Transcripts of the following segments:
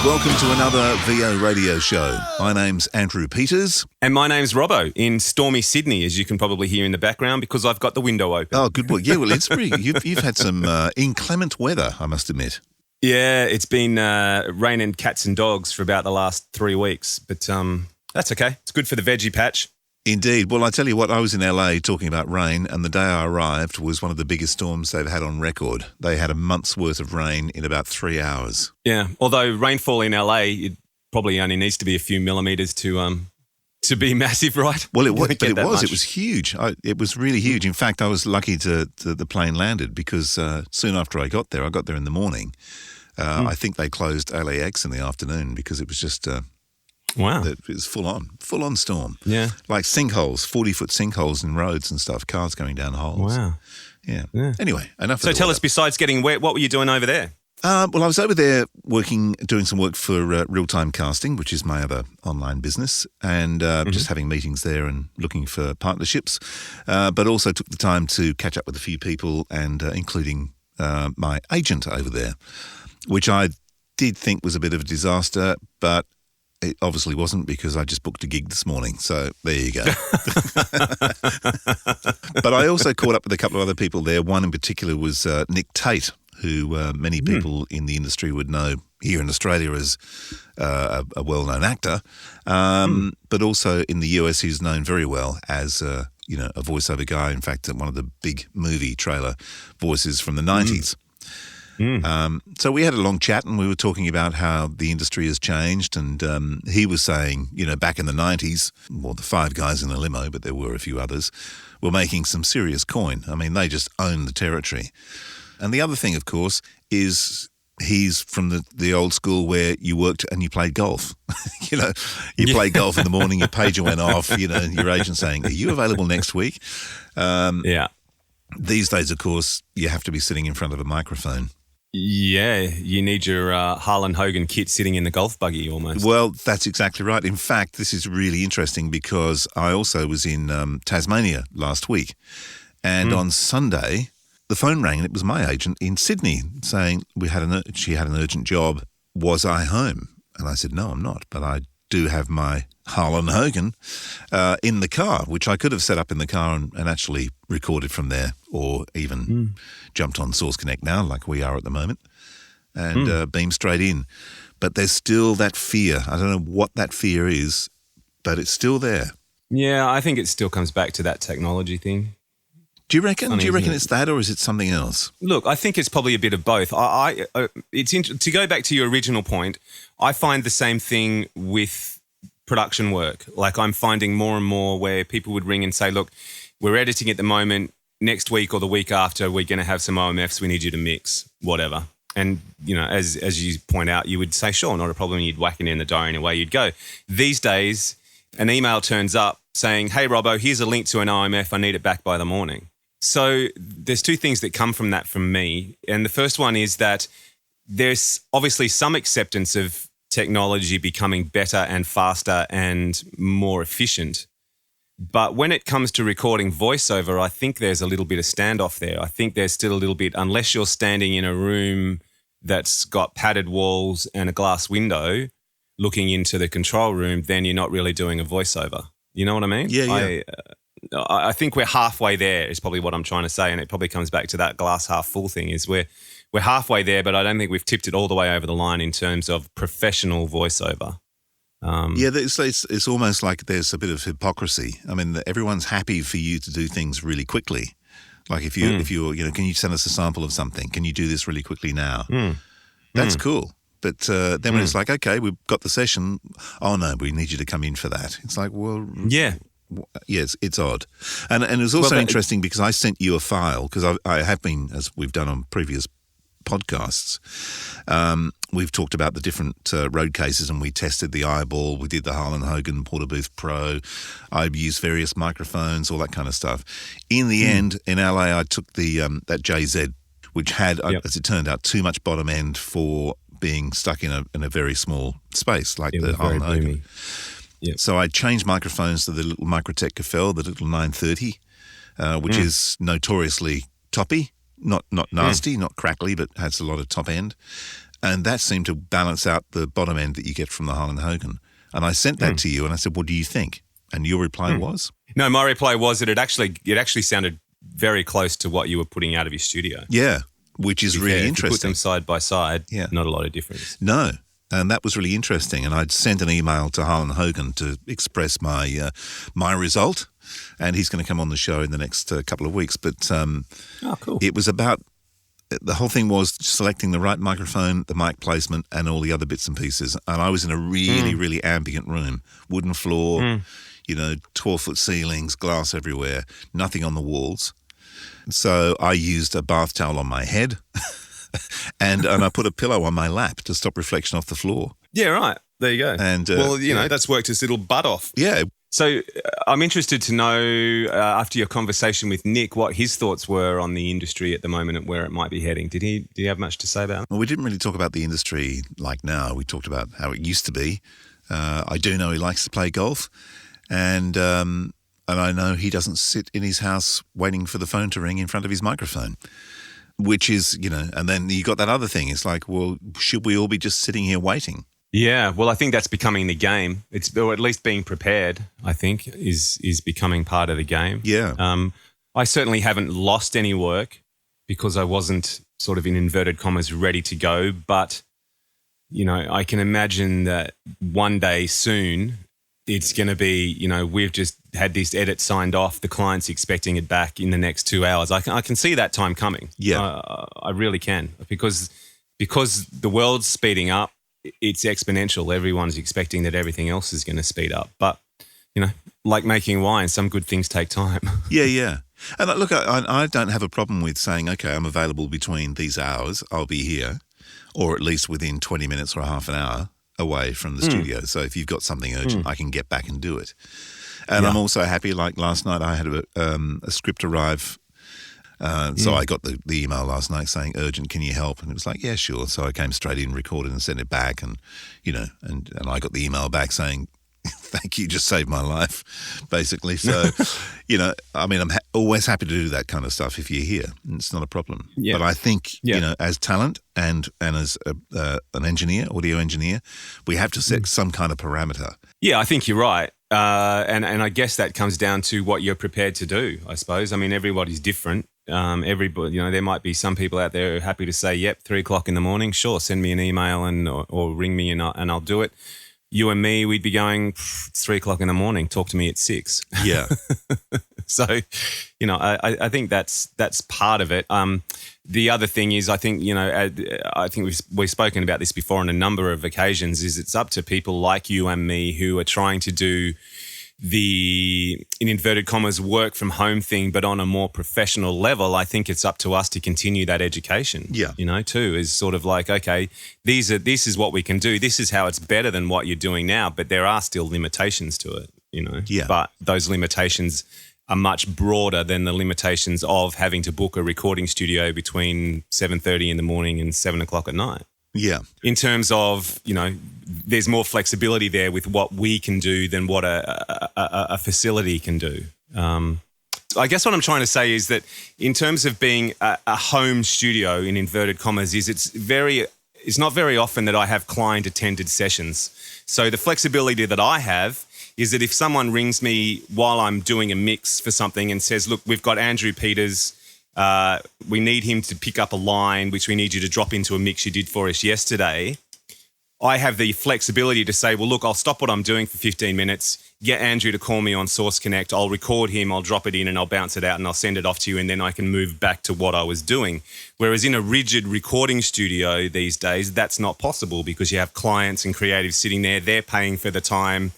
Welcome to another VO radio show. My name's Andrew Peters. And my name's Robbo in stormy Sydney, as you can probably hear in the background, because I've got the window open. Oh, good boy. Yeah, well, it's pretty. You've had some inclement weather, I must admit. Yeah, it's been raining cats and dogs for about the last 3 weeks, but that's okay. It's good for the veggie patch. Indeed. Well, I tell you what, I was in LA talking about rain, and the day I arrived was one of the biggest storms they've had on record. They had a month's worth of rain in about 3 hours. Yeah, although rainfall in LA, it probably only needs to be a few millimetres to be massive, right? Well, it was, but it was. It was huge. It was really huge. In fact, I was lucky to the plane landed because soon after I got there in the morning. I think they closed LAX in the afternoon because it was just... Wow. It was full on storm. Yeah. Like sinkholes, 40-foot sinkholes in roads and stuff, cars going down holes. Wow. Yeah. Anyway, enough of So tell us, besides getting wet, what were you doing over there? Well, I was over there doing some work for Real-Time Casting, which is my other online business, and just having meetings there and looking for partnerships, but also took the time to catch up with a few people and including my agent over there, which I did think was a bit of a disaster, but it obviously wasn't because I just booked a gig this morning. So there you go. But I also caught up with a couple of other people there. One in particular was Nick Tate, who many people in the industry would know here in Australia as a well-known actor. But also in the US, he's known very well as a voiceover guy. In fact, one of the big movie trailer voices from the 90s. So we had a long chat and we were talking about how the industry has changed, and he was saying, back in the 90s, well, the five guys in a limo, but there were a few others, were making some serious coin. I mean, they just owned the territory. And the other thing, of course, is he's from the old school where you worked and you played golf. You played golf in the morning, your pager went off, your agent saying, are you available next week? These days, of course, you have to be sitting in front of a microphone. Yeah, you need your Harlan Hogan kit sitting in the golf buggy almost. Well, that's exactly right. In fact, this is really interesting because I also was in Tasmania last week, and on Sunday the phone rang and it was my agent in Sydney saying she had an urgent job. Was I home? And I said, no, I'm not, but I do have my Harlan Hogan in the car, which I could have set up in the car and actually recorded from there, or even jumped on Source Connect now, like we are at the moment, and beam straight in. But there's still that fear. I don't know what that fear is, but it's still there. Yeah, I think it still comes back to that technology thing. Do you reckon? It's that, or is it something else? Look, I think it's probably a bit of both. To go back to your original point, I find the same thing with production work. Like, I'm finding more and more where people would ring and say, look, we're editing at the moment. Next week or the week after, we're going to have some OMFs. We need you to mix, whatever. And, as you point out, you would say, sure, not a problem. You'd whack it in the diary and away you'd go. These days, an email turns up saying, hey, Robbo, here's a link to an OMF. I need it back by the morning. So there's two things that come from that from me. And the first one is that there's obviously some acceptance of technology becoming better and faster and more efficient. But when it comes to recording voiceover, I think there's a little bit of standoff there. I think there's still a little bit, unless you're standing in a room that's got padded walls and a glass window looking into the control room, then you're not really doing a voiceover. You know what I mean? Yeah. I think we're halfway there is probably what I'm trying to say, and it probably comes back to that glass half full thing is we're halfway there, but I don't think we've tipped it all the way over the line in terms of professional voiceover. It's almost like there's a bit of hypocrisy. I mean, everyone's happy for you to do things really quickly. Like if you're, can you send us a sample of something? Can you do this really quickly now? That's cool. But then when it's like, okay, we've got the session. Oh no, we need you to come in for that. It's like, well, yeah. Yes, it's odd. And it was also interesting because I sent you a file because I have been, as we've done on previous podcasts, we've talked about the different road cases and we tested the eyeball. We did the Harlan Hogan Porta Booth Pro. I used various microphones, all that kind of stuff. In the end, in LA, I took the that JZ, which had, as it turned out, too much bottom end for being stuck in a very small space like the Harlan Hogan. Yep. So I changed microphones to the little Microtech Cafel, the little 930, which is notoriously toppy, not nasty, not crackly, but has a lot of top end. And that seemed to balance out the bottom end that you get from the Harlan Hogan. And I sent that to you and I said, what do you think? And your reply was? No, my reply was that it actually sounded very close to what you were putting out of your studio. Yeah, which is really interesting. If you put them side by side, not a lot of difference. No, and that was really interesting. And I'd sent an email to Harlan Hogan to express my my result, and he's going to come on the show in the next couple of weeks. But cool. It was about, the whole thing was selecting the right microphone, the mic placement, and all the other bits and pieces. And I was in a really, really ambient room, wooden floor, 12-foot ceilings, glass everywhere, nothing on the walls. So I used a bath towel on my head and I put a pillow on my lap to stop reflection off the floor. Yeah, right. There you go. And that's worked its little butt off. Yeah. So I'm interested to know, after your conversation with Nick, what his thoughts were on the industry at the moment and where it might be heading. Did he have much to say about it? Well, we didn't really talk about the industry like now. We talked about how it used to be. I do know he likes to play golf, and I know he doesn't sit in his house waiting for the phone to ring in front of his microphone, which is, and then you got that other thing. It's like, well, should we all be just sitting here waiting? Yeah, well, I think that's becoming the game. Or at least being prepared, I think, is becoming part of the game. Yeah. I certainly haven't lost any work because I wasn't sort of in inverted commas ready to go. But, I can imagine that one day soon it's going to be, we've just had this edit signed off. The client's expecting it back in the next 2 hours. I can see that time coming. Yeah. I really can because the world's speeding up. It's exponential. Everyone's expecting that everything else is going to speed up. But, like making wine, some good things take time. Yeah. And look, I don't have a problem with saying, okay, I'm available between these hours. I'll be here, or at least within 20 minutes or half an hour away from the studio. So if you've got something urgent, I can get back and do it. And I'm also happy, like last night I had a script arrive. So I got the email last night saying, urgent, can you help? And it was like, yeah, sure. So I came straight in, recorded and sent it back. And, and I got the email back saying, thank you, just saved my life, basically. So, I'm always happy to do that kind of stuff if you're here. It's not a problem. Yeah. But I think, as talent and as an engineer, audio engineer, we have to set some kind of parameter. Yeah, I think you're right. And I guess that comes down to what you're prepared to do, I suppose. I mean, everybody's different. Everybody, there might be some people out there who are happy to say, yep, 3:00 in the morning, sure, send me an email or ring me and I'll do it. You and me, we'd be going, it's 3:00 in the morning, talk to me at 6. Yeah. So, I think that's part of it. The other thing is, I think, I think we've spoken about this before on a number of occasions, is it's up to people like you and me who are trying to do the, in inverted commas, work from home thing, but on a more professional level. I think it's up to us to continue that education. Yeah. Too, is sort of like, okay, this is what we can do. This is how it's better than what you're doing now, but there are still limitations to it, Yeah. But those limitations are much broader than the limitations of having to book a recording studio between 7:30 in the morning and 7:00 at night. Yeah. In terms of, there's more flexibility there with what we can do than what a facility can do. I guess what I'm trying to say is that in terms of being a home studio, in inverted commas, it's not very often that I have client-attended sessions. So the flexibility that I have is that if someone rings me while I'm doing a mix for something and says, look, we've got Andrew Peters, we need him to pick up a line, which we need you to drop into a mix you did for us yesterday, I have the flexibility to say, well, look, I'll stop what I'm doing for 15 minutes, get Andrew to call me on Source Connect, I'll record him, I'll drop it in and I'll bounce it out and I'll send it off to you, and then I can move back to what I was doing. Whereas in a rigid recording studio these days, that's not possible because you have clients and creatives sitting there, they're paying for the time,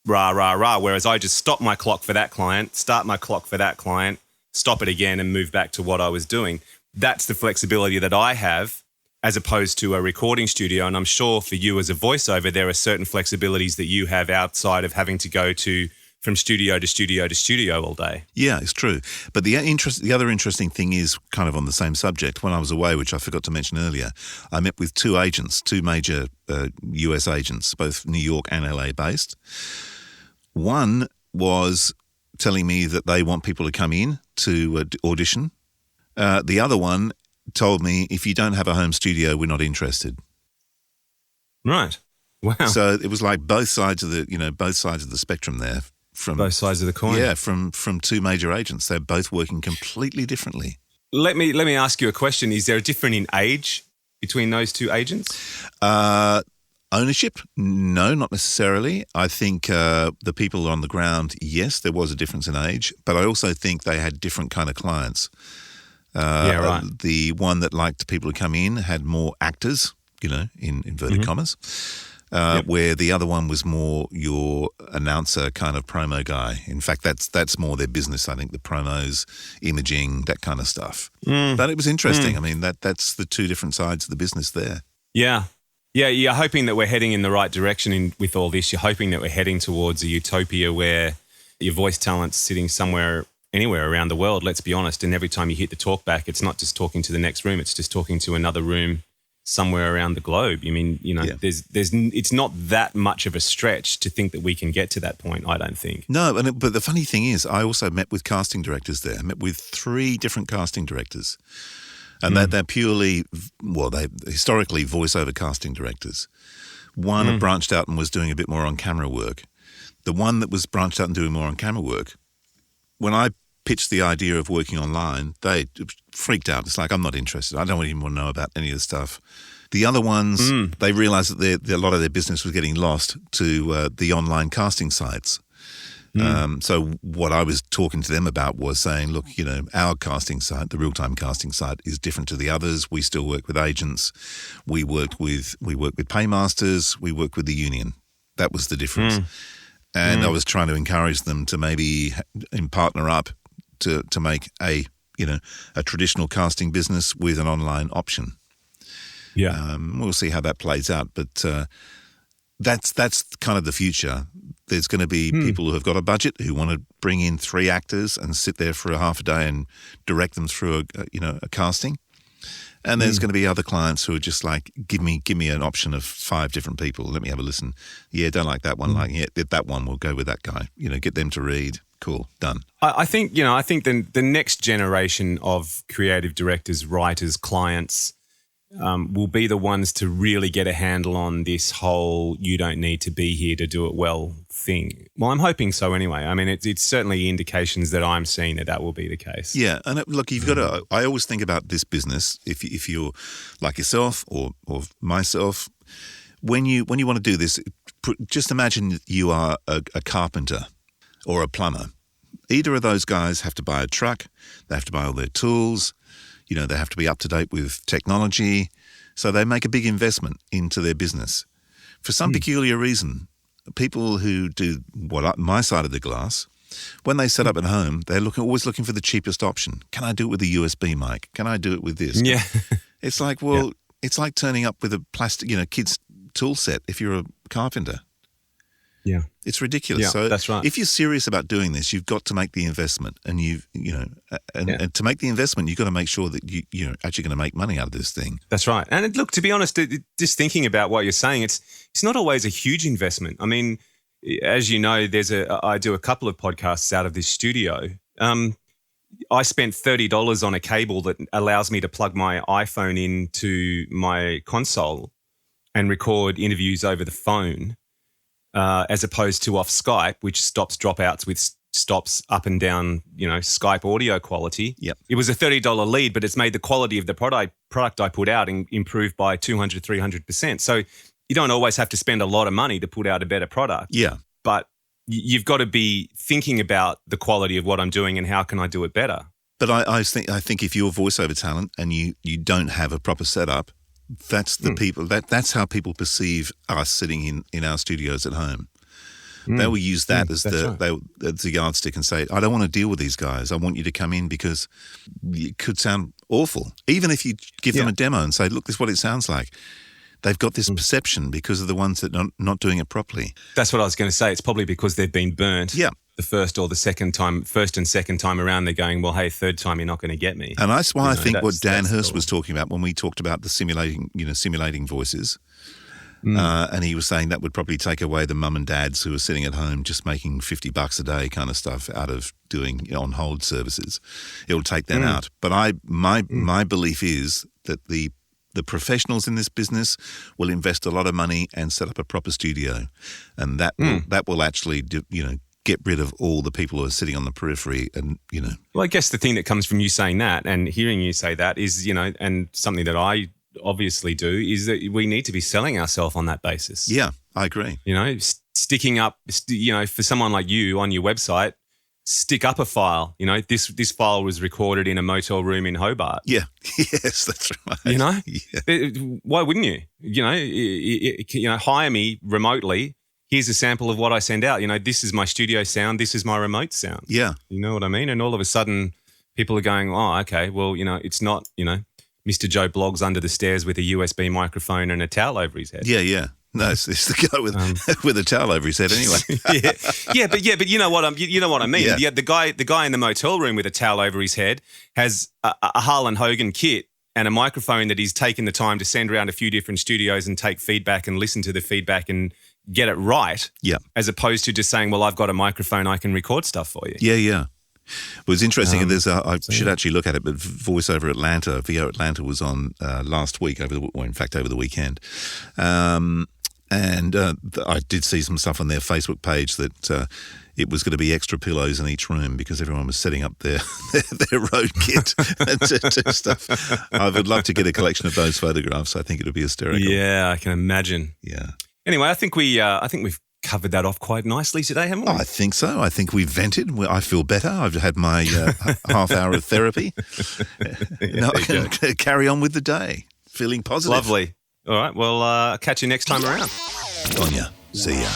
whereas I just stop my clock for that client, start my clock for that client, stop it again and move back to what I was doing. That's the flexibility that I have as opposed to a recording studio. And I'm sure for you as a voiceover, there are certain flexibilities that you have outside of having to go to from studio to studio to studio all day. Yeah, it's true. But the other interesting thing is kind of on the same subject. When I was away, which I forgot to mention earlier, I met with two major US agents, both New York and LA based. One was telling me that they want people to come in to audition. The other one told me, if you don't have a home studio, we're not interested. Right. Wow. So it was like both sides of the spectrum there. From both sides of the coin. Yeah, from two major agents. They're both working completely differently. Let me ask you a question. Is there a difference in age between those two agents? Ownership? No, not necessarily. I think the people on the ground, yes, there was a difference in age, but I also think they had different kind of clients. Right. The one that liked people to come in had more actors, in inverted commas, where the other one was more your announcer kind of promo guy. In fact, that's more their business, I think, the promos, imaging, that kind of stuff. But it was interesting. I mean, that's the two different sides of the business there. Yeah. Yeah, you're hoping that we're heading in the right direction with all this. You're hoping that we're heading towards a utopia where your voice talent's sitting anywhere around the world, let's be honest. And every time you hit the talk back, it's not just talking to the next room, it's just talking to another room somewhere around the globe. I mean, it's not that much of a stretch to think that we can get to that point, I don't think. No, but the funny thing is, I also met with casting directors there. I met with 3 different casting directors. And they're purely, they historically voiceover casting directors. One had branched out and was doing a bit more on camera work. The one that was branched out and doing more on camera work, when I pitched the idea of working online, they freaked out. It's like, I'm not interested. I don't even want to know about any of the stuff. The other ones, they realised that a lot of their business was getting lost to the online casting sites. So what I was talking to them about was saying, look, our casting site, the real-time casting site, is different to the others. We still work with agents. We work with paymasters. We work with the union. That was the difference. And I was trying to encourage them to maybe partner up to make a traditional casting business with an online option. Yeah. We'll see how that plays out, but that's kind of the future. There's going to be people who have got a budget who want to bring in 3 actors and sit there for a half a day and direct them through a casting. And there's going to be other clients who are just like, give me an option of 5 different people. Let me have a listen. Yeah, don't like that one. That one, we'll go with that guy. Get them to read. Cool, done. I think the next generation of creative directors, writers, clients will be the ones to really get a handle on this whole "you don't need to be here to do it well" thing. Well, I'm hoping so anyway. I mean, it's certainly indications that I'm seeing that will be the case. Yeah, and look, you've got to. I always think about this business. If you're like yourself or myself, when you want to do this, just imagine you are a carpenter or a plumber. Either of those guys have to buy a truck. They have to buy all their tools. They have to be up to date with technology. So they make a big investment into their business. For some peculiar reason, people who do my side of the glass, when they set up at home, they're always looking for the cheapest option. Can I do it with a USB mic? Can I do it with this? Yeah. It's like, it's like turning up with a plastic, kids' tool set if you're a carpenter. Yeah. It's ridiculous. Yeah, so that's right. If you're serious about doing this, you've got to make the investment, and and to make the investment, you've got to make sure that you're actually going to make money out of this thing. That's right. And look, to be honest, just thinking about what you're saying, it's not always a huge investment. I mean, as you know, I do a couple of podcasts out of this studio. I spent $30 on a cable that allows me to plug my iPhone into my console and record interviews over the phone. As opposed to off Skype, which stops dropouts with stops up and down, Skype audio quality. Yep. It was a $30 lead, but it's made the quality of the product I put out improve by 200, 300%. So you don't always have to spend a lot of money to put out a better product. Yeah. But you've got to be thinking about the quality of what I'm doing and how can I do it better. But I think if you're voiceover talent and you don't have a proper setup, that's the people. That's how people perceive us sitting in our studios at home. They will use that as the yardstick and say, "I don't want to deal with these guys. I want you to come in because it could sound awful." Even if you give them a demo and say, "Look, this is what it sounds like," they've got this perception because of the ones that are not doing it properly. That's what I was going to say. It's probably because they've been burnt. Yeah. The first and second time around, they're going, well, hey, third time you're not going to get me. And that's why I think what Dan Hurst was talking about when we talked about the simulating voices, and he was saying that would probably take away the mum and dads who are sitting at home just making $50 a day kind of stuff out of doing on hold services. It will take that out. But my belief is that the The professionals in this business will invest a lot of money and set up a proper studio, and that will actually, get rid of all the people who are sitting on the periphery and, Well, I guess the thing that comes from you saying that and hearing you say that is, and something that I obviously do is that we need to be selling ourselves on that basis. Yeah, I agree. Sticking up, for someone like you on your website, stick up a file. This file was recorded in a motel room in Hobart. Yeah, yes, that's right. Yeah. Why wouldn't you? Hire me remotely. Here's a sample of what I send out. This is my studio sound. This is my remote sound. Yeah. You know what I mean? And all of a sudden people are going, oh, okay, well, it's not, Mr. Joe Bloggs under the stairs with a USB microphone and a towel over his head. Yeah. No, it's the guy with a towel over his head anyway. but you know what I mean. Yeah. The guy in the motel room with a towel over his head has a Harlan Hogan kit and a microphone that he's taken the time to send around a few different studios and take feedback and listen to the feedback and get it right. Yeah. As opposed to just saying, well, I've got a microphone, I can record stuff for you. Yeah. It was interesting. I should actually look at it, but Voice Over Atlanta, VO Atlanta was on last week, over the weekend. And I did see some stuff on their Facebook page that it was going to be extra pillows in each room because everyone was setting up their road kit and stuff. I would love to get a collection of those photographs. I think it would be hysterical. Yeah, I can imagine. Yeah. Anyway, I think we've covered that off quite nicely today, haven't we? I think so. I think we've vented. I feel better. I've had my half hour of therapy. Now I can carry on with the day, feeling positive. Lovely. All right. Well, catch you next time around. On ya. See ya.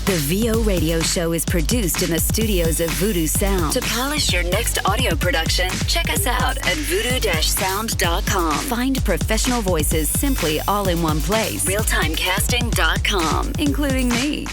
The VO Radio Show is produced in the studios of Voodoo Sound. To polish your next audio production, check us out at voodoo-sound.com. Find professional voices simply all in one place. Realtimecasting.com, including me.